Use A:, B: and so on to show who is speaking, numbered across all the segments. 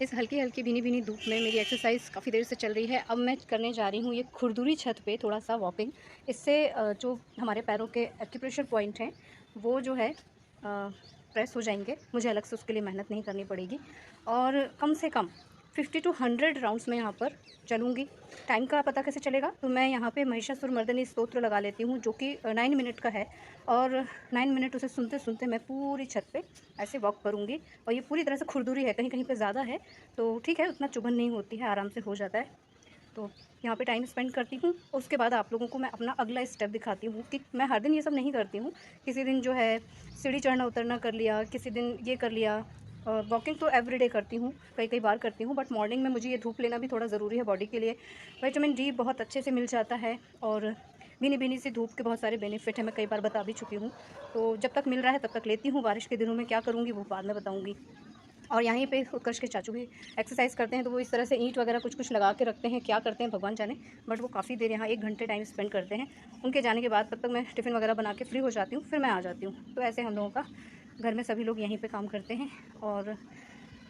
A: इस हल्की हल्की भीनी भीनी धूप में मेरी एक्सरसाइज काफ़ी देर से चल रही है। अब मैं करने जा रही हूँ ये खुरदुरी छत पे थोड़ा सा वॉकिंग। इससे जो हमारे पैरों के एक्यूप्रेशर पॉइंट हैं वो जो है प्रेस हो जाएंगे। मुझे अलग से उसके लिए मेहनत नहीं करनी पड़ेगी और कम से कम 50 to 100 राउंड्स में यहाँ पर चलूँगी। टाइम का पता कैसे चलेगा, तो मैं यहाँ पे महिषासुरमर्दिनी स्तोत्र लगा लेती हूँ जो कि 9 मिनट का है और 9 मिनट उसे सुनते सुनते मैं पूरी छत पे ऐसे वॉक करूँगी। और ये पूरी तरह से खुरदुरी है, कहीं कहीं पे ज़्यादा है तो ठीक है, उतना चुभन नहीं होती है, आराम से हो जाता है। तो यहाँ पे टाइम स्पेंड करती हूँ। उसके बाद आप लोगों को मैं अपना अगला स्टेप दिखाती हूँ कि मैं हर दिन ये सब नहीं करती हूँ। किसी दिन जो है सीढ़ी चढ़ना उतरना कर लिया, किसी दिन ये कर लिया। वॉकिंग तो एवरीडे करती हूँ, कई कई बार करती हूँ, बट मॉर्निंग में मुझे ये धूप लेना भी थोड़ा ज़रूरी है बॉडी के लिए। विटामिन डी बहुत अच्छे से मिल जाता है और भीनी भीनी सी धूप के बहुत सारे बेनिफिट हैं, मैं कई बार बता भी चुकी हूँ। तो जब तक मिल रहा है तब तक लेती हूँ। बारिश के दिनों में क्या करूँगी वो बाद में बताऊँगी। और यहीं पे उत्कर्ष के चाचू भी एक्सरसाइज करते हैं, तो वो इस तरह से ईंट वगैरह कुछ कुछ लगा के रखते हैं, क्या करते हैं भगवान जाने, बट वो काफ़ी देर यहाँ 1 घंटे टाइम स्पेंड करते हैं। उनके जाने के बाद तब तक मैं टिफ़िन वगैरह बना के फ्री हो जाती हूँ, फिर मैं आ जाती हूँ। तो ऐसे हम लोगों का घर में सभी लोग यहीं पे काम करते हैं। और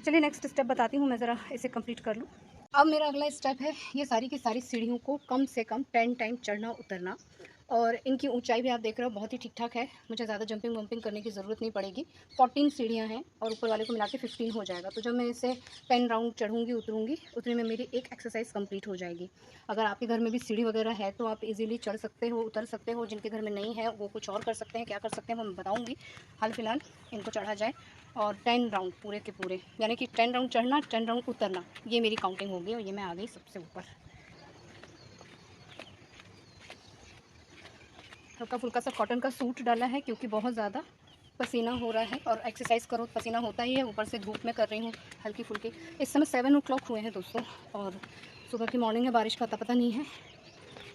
A: चलिए नेक्स्ट स्टेप बताती हूँ, मैं ज़रा इसे कंप्लीट कर लूँ। अब मेरा अगला स्टेप है ये सारी की सारी सीढ़ियों को कम से कम 10 टाइम चढ़ना उतरना। और इनकी ऊंचाई भी आप देख रहे हो बहुत ही ठीक ठाक है, मुझे ज़्यादा जंपिंग वंपिंग करने की ज़रूरत नहीं पड़ेगी। 14 सीढ़ियाँ हैं और ऊपर वाले को मिला के 15 हो जाएगा। तो जब मैं इसे 10 राउंड चढ़ूँगी उतरूँगी, उतने में मेरी एक एक्सरसाइज कंप्लीट हो जाएगी। अगर आपके घर में भी सीढ़ी वगैरह है तो आप इजीली चढ़ सकते हो, उतर सकते हो। जिनके घर में नहीं है वो कुछ और कर सकते हैं, क्या कर सकते हैं वो मैं बताऊँगी। हाल फिलहाल इनको चढ़ा जाए और 10 राउंड पूरे के पूरे, यानी कि 10 राउंड चढ़ना 10 राउंड उतरना, ये मेरी काउंटिंग होगी। और ये मैं आ गई सबसे ऊपर। हल्का फुल्का सा कॉटन का सूट डाला है क्योंकि बहुत ज़्यादा पसीना हो रहा है और एक्सरसाइज करो तो पसीना होता ही है, ऊपर से धूप में कर रही हूँ हल्की फुल्की। इस समय 7 o'clock हुए हैं दोस्तों और सुबह की मॉर्निंग है, बारिश का पता नहीं है।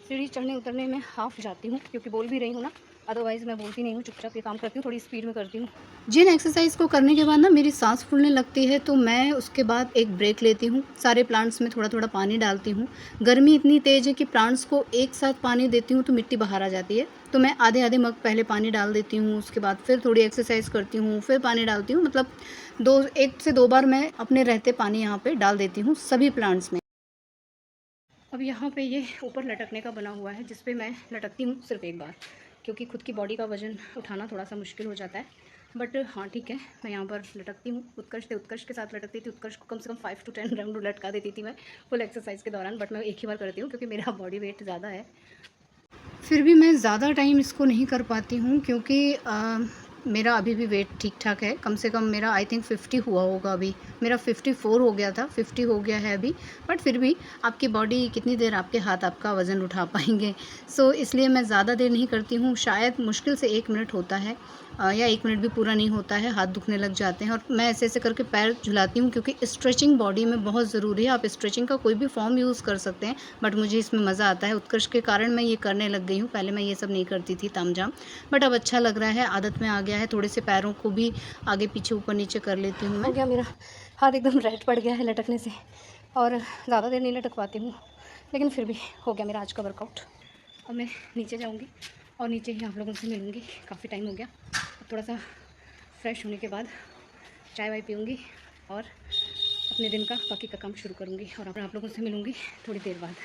A: सीढ़ी चढ़ने उतरने में हाफ जाती हूँ क्योंकि बोल भी रही हूँ ना, अदरवाइज़ मैं बोलती नहीं हूँ, चुपचाप ये काम करती हूँ, थोड़ी स्पीड में करती हूँ। जिन एक्सरसाइज को करने के बाद ना मेरी सांस फूलने लगती है तो मैं उसके बाद एक ब्रेक लेती हूँ। सारे प्लांट्स में थोड़ा थोड़ा पानी डालती हूँ। गर्मी इतनी तेज़ है कि प्लांट्स को एक साथ पानी देती हूँ तो मिट्टी बाहर आ जाती है, तो मैं आधे आधे मग पहले पानी डाल देती हूँ, उसके बाद फिर थोड़ी एक्सरसाइज करती हूँ, फिर पानी डालती हूँ। मतलब 1 से 2 बार मैं अपने रहते पानी यहाँ पे डाल देती हूँ सभी प्लांट्स में। अब यहाँ पे ये ऊपर लटकने का बना हुआ है जिस पे मैं लटकती हूँ सिर्फ एक बार, क्योंकि खुद की बॉडी का वज़न उठाना थोड़ा सा मुश्किल हो जाता है। बट हाँ ठीक है, मैं यहाँ पर लटकती हूँ। उत्कर्ष के साथ लटकती थी, उत्कर्ष को कम से कम 5 to 10 राउंड लटका देती थी मैं फुल एक्सरसाइज के दौरान, बट मैं एक ही बार करती हूँ क्योंकि मेरा बॉडी वेट ज़्यादा है। फिर भी मैं ज़्यादा टाइम इसको नहीं कर पाती हूँ क्योंकि मेरा अभी भी वेट ठीक ठाक है। कम से कम मेरा आई थिंक 50 हुआ होगा, अभी मेरा 54 हो गया था, 50 हो गया है अभी। बट फिर भी आपकी बॉडी कितनी देर आपके हाथ आपका वज़न उठा पाएंगे, सो इसलिए मैं ज़्यादा देर नहीं करती हूँ। शायद मुश्किल से 1 मिनट होता है या 1 मिनट भी पूरा नहीं होता है, हाथ दुखने लग जाते हैं। और मैं ऐसे ऐसे करके पैर झुलाती हूँ क्योंकि स्ट्रेचिंग बॉडी में बहुत ज़रूरी है। आप स्ट्रेचिंग का कोई भी फॉर्म यूज़ कर सकते हैं, बट मुझे इसमें मज़ा आता है। उत्कर्ष के कारण मैं ये करने लग गई हूँ, पहले मैं ये सब नहीं करती थी तामझाम, बट अब अच्छा लग रहा है, आदत में आ गया है। थोड़े से पैरों को भी आगे पीछे ऊपर नीचे कर लेती हूँ मैं। हो गया मेरा हाथ एकदम रेड पड़ गया है लटकने से, और ज़्यादा देर नहीं लटक पाती हूँ, लेकिन फिर भी हो गया मेरा आज का वर्कआउट। अब मैं नीचे जाऊँगी और नीचे ही आप लोगों से मिलूँगी। काफ़ी टाइम हो गया, अब थोड़ा सा फ्रेश होने के बाद चाय वाय पीऊँगी और अपने दिन का बाकी का काम शुरू करूँगी और आप लोगों से मिलूँगी थोड़ी देर बाद।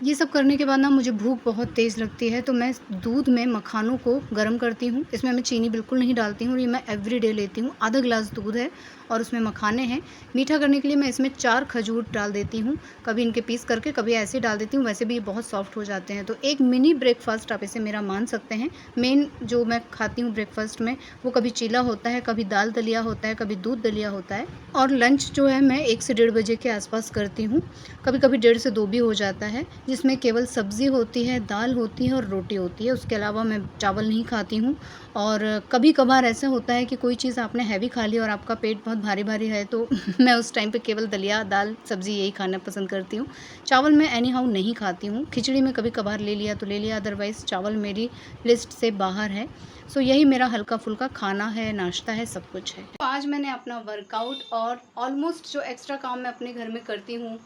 A: ये सब करने के बाद ना मुझे भूख बहुत तेज़ लगती है, तो मैं दूध में मखानों को गर्म करती हूँ। इसमें मैं चीनी बिल्कुल नहीं डालती हूँ और ये मैं एवरीडे लेती हूँ। आधा गिलास दूध है और उसमें मखाने हैं। मीठा करने के लिए मैं इसमें 4 खजूर डाल देती हूँ, कभी इनके पीस करके, कभी ऐसे डाल देती हूँ। वैसे भी ये बहुत सॉफ्ट हो जाते हैं, तो एक मिनी ब्रेकफास्ट आप इसे मेरा मान सकते हैं। मेन जो मैं खाती हूँ ब्रेकफास्ट में वो कभी चीला होता है, कभी दाल दलिया होता है, कभी दूध दलिया होता है। और लंच जो है मैं 1 से 1:30 बजे के आसपास करती हूँ। कभी कभी 1:30 से 2 भी हो जाता है, जिसमें केवल सब्ज़ी होती है, दाल होती है और रोटी होती है। उसके अलावा मैं चावल नहीं खाती हूँ। और कभी कभार ऐसा होता है कि कोई चीज़ आपने हैवी खा ली और आपका पेट बहुत भारी भारी है, तो मैं उस टाइम पे केवल दलिया दाल सब्ज़ी यही खाना पसंद करती हूँ। चावल मैं एनी हाउ नहीं खाती हूँ। खिचड़ी में कभी कभार ले लिया तो ले लिया, अदरवाइज़ चावल मेरी लिस्ट से बाहर है। सो यही मेरा हल्का फुल्का खाना है, नाश्ता है, सब कुछ है। तो आज मैंने अपना वर्कआउट और ऑलमोस्ट जो एक्स्ट्रा काम मैं अपने घर में करती हूँ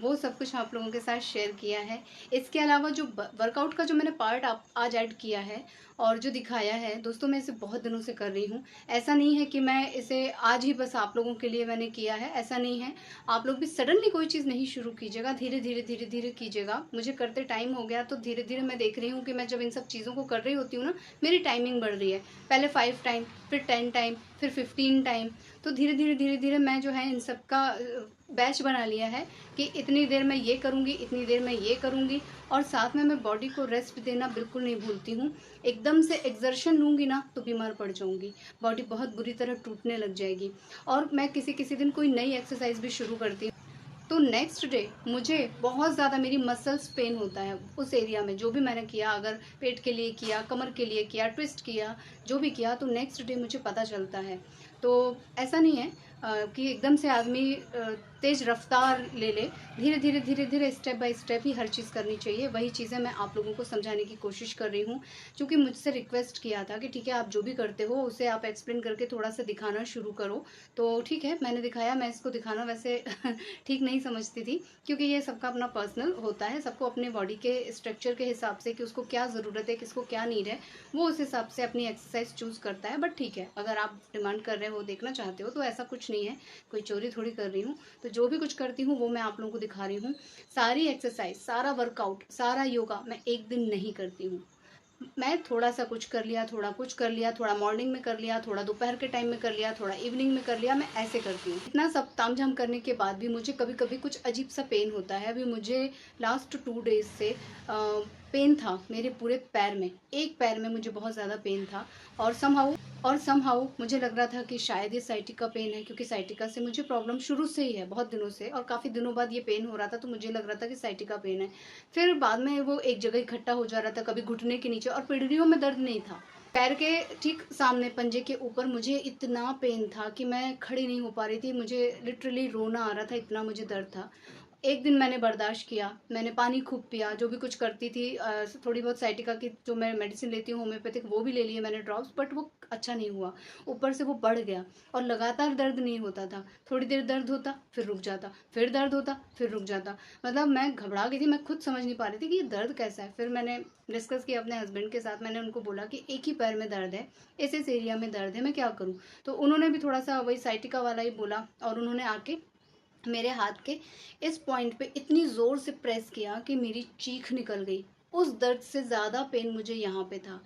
A: वो सब कुछ आप लोगों के साथ शेयर किया है। इसके अलावा जो वर्कआउट का जो मैंने पार्ट आप आज ऐड किया है और जो दिखाया है दोस्तों, मैं इसे बहुत दिनों से कर रही हूँ। ऐसा नहीं है कि मैं इसे आज ही बस आप लोगों के लिए मैंने किया है, ऐसा नहीं है। आप लोग भी सडनली कोई चीज़ नहीं शुरू कीजिएगा, धीरे धीरे धीरे धीरे कीजिएगा। मुझे करते टाइम हो गया तो धीरे धीरे मैं देख रही हूँ कि मैं जब इन सब चीज़ों को कर रही होती हूँ ना, मेरी टाइमिंग बढ़ रही है। पहले 5 टाइम, फिर 10 टाइम, फिर 15 टाइम। तो धीरे धीरे धीरे धीरे मैं जो है इन सब का बैच बना लिया है कि इतनी देर मैं ये करूँगी, इतनी देर मैं ये करूँगी। और साथ में मैं बॉडी को रेस्ट देना बिल्कुल नहीं भूलती हूँ। एकदम से एक्सर्शन लूँगी ना तो बीमार पड़ जाऊँगी, बॉडी बहुत बुरी तरह टूटने लग जाएगी। और मैं किसी किसी दिन कोई नई एक्सरसाइज भी शुरू करती हूँ तो नेक्स्ट डे मुझे बहुत ज़्यादा मेरी मसल्स पेन होता है उस एरिया में। जो भी मैंने किया, अगर पेट के लिए किया, कमर के लिए किया, ट्विस्ट किया, जो भी किया, तो नेक्स्ट डे मुझे पता चलता है। तो ऐसा नहीं है कि एकदम से आदमी तेज़ रफ्तार ले ले। धीरे धीरे धीरे धीरे स्टेप बाय स्टेप ही हर चीज़ करनी चाहिए। वही चीज़ें मैं आप लोगों को समझाने की कोशिश कर रही हूँ, क्योंकि मुझसे रिक्वेस्ट किया था कि ठीक है आप जो भी करते हो उसे आप एक्सप्लेन करके थोड़ा सा दिखाना शुरू करो। तो ठीक है, मैंने दिखाया। मैं इसको दिखाना वैसे ठीक नहीं समझती थी, क्योंकि ये सबका अपना पर्सनल होता है। सबको अपने बॉडी के स्ट्रक्चर के हिसाब से कि उसको क्या ज़रूरत है, किसको क्या नीड है, वो उस हिसाब से अपनी एक्सरसाइज चूज़ करता है। बट ठीक है, अगर आप डिमांड कर रहे हो, देखना चाहते हो, तो ऐसा कुछ नहीं है, कोई चोरी थोड़ी कर रही हूँ। तो जो भी कुछ करती हूँ वो मैं आप लोगों को दिखा रही हूँ। सारी एक्सरसाइज, सारा वर्कआउट, सारा योगा मैं एक दिन नहीं करती हूँ। मैं थोड़ा सा कुछ कर लिया, थोड़ा कुछ कर लिया, थोड़ा मॉर्निंग में कर लिया, थोड़ा दोपहर के टाइम में कर लिया, थोड़ा इवनिंग में कर लिया। मैं ऐसे करती हूँ। इतना सब तामझाम करने के बाद भी मुझे कभी कभी कुछ अजीब सा पेन होता है। अभी मुझे लास्ट 2 डेज से पेन था मेरे पूरे पैर में। एक पैर में मुझे बहुत ज़्यादा पेन था और समहाउ मुझे लग रहा था कि शायद ये साइटिका पेन है, क्योंकि साइटिका से मुझे प्रॉब्लम शुरू से ही है, बहुत दिनों से, और काफ़ी दिनों बाद ये पेन हो रहा था। तो मुझे लग रहा था कि साइटिका पेन है। फिर बाद में वो एक जगह इकट्ठा हो जा रहा था, कभी घुटने के नीचे, और पिंडलियों में दर्द नहीं था। पैर के ठीक सामने पंजे के ऊपर मुझे इतना पेन था कि मैं खड़ी नहीं हो पा रही थी। मुझे लिटरली रोना आ रहा था, इतना मुझे दर्द था। एक दिन मैंने बर्दाश्त किया, मैंने पानी खूब पिया, जो भी कुछ करती थी, थोड़ी बहुत साइटिका की जो मैं मेडिसिन लेती हूँ होम्योपैथिक, वो भी ले लिए मैंने ड्रॉप्स, बट वो अच्छा नहीं हुआ। ऊपर से वो बढ़ गया और लगातार दर्द नहीं होता था। थोड़ी देर दर्द होता, फिर रुक जाता, फिर दर्द होता, फिर रुक जाता। मतलब मैं घबरा गई थी, मैं खुद समझ नहीं पा रही थी कि ये दर्द कैसा है। फिर मैंने डिस्कस किया अपने हस्बैंड के साथ। मैंने उनको बोला कि एक ही पैर में दर्द है, इस एरिया में दर्द है, मैं क्या करूँ। तो उन्होंने भी थोड़ा सा वही साइटिका वाला ही बोला, और उन्होंने आके मेरे हाथ के इस पॉइंट पे इतनी ज़ोर से प्रेस किया कि मेरी चीख निकल गई। उस दर्द से ज़्यादा पेन मुझे यहाँ पे था,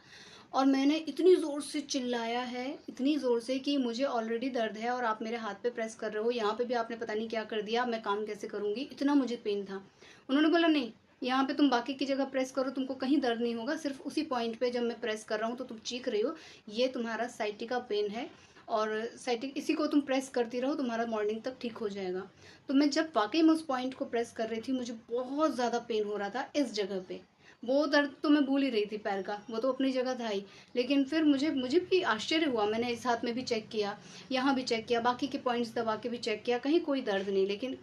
A: और मैंने इतनी ज़ोर से चिल्लाया है, इतनी ज़ोर से कि मुझे ऑलरेडी दर्द है और आप मेरे हाथ पे प्रेस कर रहे हो, यहाँ पे भी आपने पता नहीं क्या कर दिया, मैं काम कैसे करूँगी, इतना मुझे पेन था। उन्होंने बोला नहीं, यहाँ पे तुम बाकी की जगह प्रेस करो, तुमको कहीं दर्द नहीं होगा, सिर्फ उसी पॉइंट पे जब मैं प्रेस कर रहा हूँ तो तुम चीख रही हो, ये तुम्हारा साइटिका पेन है, और साइटिक इसी को तुम प्रेस करती रहो, तुम्हारा मॉर्निंग तक ठीक हो जाएगा। तो मैं जब वाकई में उस पॉइंट को प्रेस कर रही थी, मुझे बहुत ज़्यादा पेन हो रहा था इस जगह पे। वो दर्द तो मैं भूल ही रही थी पैर का, वो तो अपनी जगह था ही। लेकिन फिर मुझे मुझे भी आश्चर्य हुआ। मैंने इस हाथ में भी चेक किया, यहाँ भी चेक किया, बाकी के पॉइंट्स दबा के भी चेक किया, कहीं कोई दर्द नहीं। लेकिन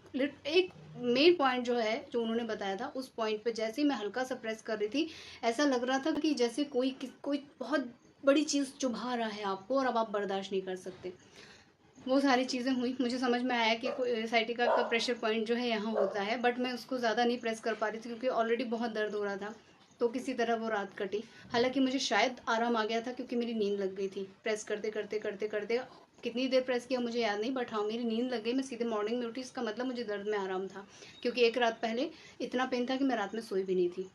A: एक मेन पॉइंट जो है, जो उन्होंने बताया था, उस पॉइंट पे जैसे ही मैं हल्का सा प्रेस कर रही थी, ऐसा लग रहा था कि जैसे कोई कोई बहुत बड़ी चीज़ चुभा रहा है आपको और अब आप बर्दाश्त नहीं कर सकते। वो सारी चीज़ें हुई, मुझे समझ में आया कि साइटिका का प्रेशर पॉइंट जो है यहाँ होता है, बट मैं उसको ज़्यादा नहीं प्रेस कर पा रही थी क्योंकि ऑलरेडी बहुत दर्द हो रहा था। तो किसी तरह वो रात कटी। हालांकि मुझे शायद आराम आ गया था, क्योंकि मेरी नींद लग गई थी प्रेस करते करते करते करते। कितनी देर प्रेस किया मुझे याद नहीं, बट हाँ मेरी नींद लग गई। मैं सीधे मॉर्निंग में उठी, इसका मतलब मुझे दर्द में आराम था, क्योंकि एक रात पहले इतना पेन था कि मैं रात में सोई भी नहीं थी।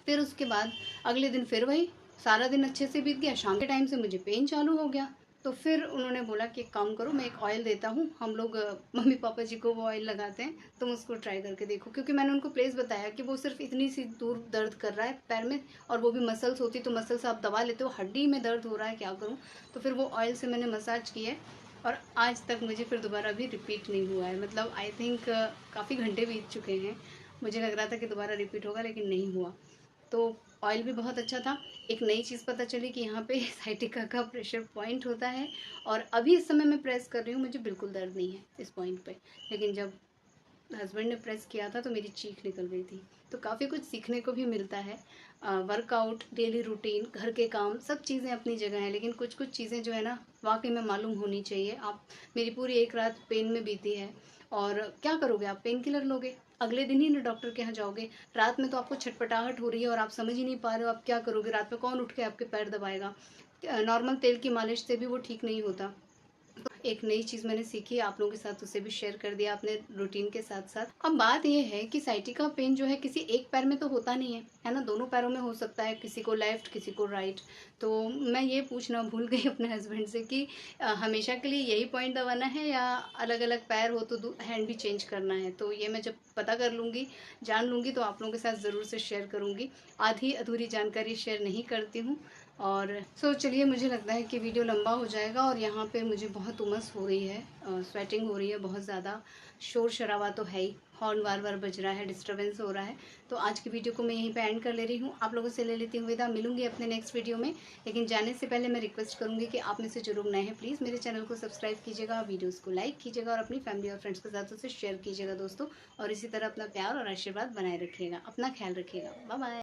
A: फिर उसके बाद अगले दिन फिर वही, सारा दिन अच्छे से बीत गया, शाम के टाइम से मुझे पेन चालू हो गया। तो फिर उन्होंने बोला कि एक काम करो, मैं एक ऑयल देता हूँ, हम लोग मम्मी पापा जी को वो ऑयल लगाते हैं, तुम उसको ट्राई करके देखो। क्योंकि मैंने उनको प्लेस बताया कि वो सिर्फ इतनी सी दूर दर्द कर रहा है पैर में, और वो भी मसल्स होती तो मसल्स आप दबा लेते हो, हड्डी में दर्द हो रहा है, क्या करूँ। तो फिर वो ऑयल से मैंने मसाज की है, और आज तक मुझे फिर दोबारा भी रिपीट नहीं हुआ है। मतलब आई थिंक काफ़ी घंटे बीत चुके हैं, मुझे लग रहा था कि दोबारा रिपीट होगा, लेकिन नहीं हुआ। तो ऑयल भी बहुत अच्छा था। एक नई चीज़ पता चली कि यहाँ पे साइटिका का प्रेशर पॉइंट होता है, और अभी इस समय मैं प्रेस कर रही हूँ, मुझे बिल्कुल दर्द नहीं है इस पॉइंट पे। लेकिन जब हस्बैंड ने प्रेस किया था तो मेरी चीख निकल गई थी। तो काफ़ी कुछ सीखने को भी मिलता है। वर्कआउट, डेली रूटीन, घर के काम, सब चीज़ें अपनी जगह हैं, लेकिन कुछ कुछ चीज़ें जो है ना वाकई में मालूम होनी चाहिए। आप, मेरी पूरी एक रात पेन में बीती है, और क्या करोगे आप, पेन किलर लोगे, अगले दिन ही ना डॉक्टर के यहाँ जाओगे। रात में तो आपको छटपटाहट हो रही है और आप समझ ही नहीं पा रहे हो आप क्या करोगे, रात में कौन उठ के आपके पैर दबाएगा। नॉर्मल तेल की मालिश से भी वो ठीक नहीं होता। एक नई चीज़ मैंने सीखी, आप लोगों के साथ उसे भी शेयर कर दिया अपने रूटीन के साथ साथ। अब बात ये है कि साइटिका पेन जो है किसी एक पैर में तो होता नहीं है ना, दोनों पैरों में हो सकता है, किसी को लेफ्ट किसी को राइट। तो मैं ये पूछना भूल गई अपने हस्बैंड से कि हमेशा के लिए यही पॉइंट दबाना है या अलग अलग पैर हो तो हैंड भी चेंज करना है। तो ये मैं जब पता कर लूँगी, जान लूँगी, तो आप लोगों के साथ ज़रूर से शेयर करूँगी। आधी अधूरी जानकारी शेयर नहीं करती हूँ। और चलिए, मुझे लगता है कि वीडियो लंबा हो जाएगा और यहाँ पे मुझे बहुत उमस हो रही है, स्वेटिंग हो रही है बहुत ज़्यादा, शोर शराबा तो है ही, हॉर्न बार बार बज रहा है, डिस्टर्बेंस हो रहा है। तो आज की वीडियो को मैं यहीं पे एंड कर ले रही हूँ, आप लोगों से ले लेती हूँ विदा, मिलूंगी अपने नेक्स्ट वीडियो में। लेकिन जाने से पहले मैं रिक्वेस्ट करूँगी कि आप में से जो लोग नए हैं प्लीज़ मेरे चैनल को सब्सक्राइब कीजिएगा, वीडियोज़ को लाइक कीजिएगा और अपनी फैमिली और फ्रेंड्स के साथ उसे शेयर कीजिएगा दोस्तों। और इसी तरह अपना प्यार और आशीर्वाद बनाए रखिएगा, अपना ख्याल रखिएगा, बाय बाय।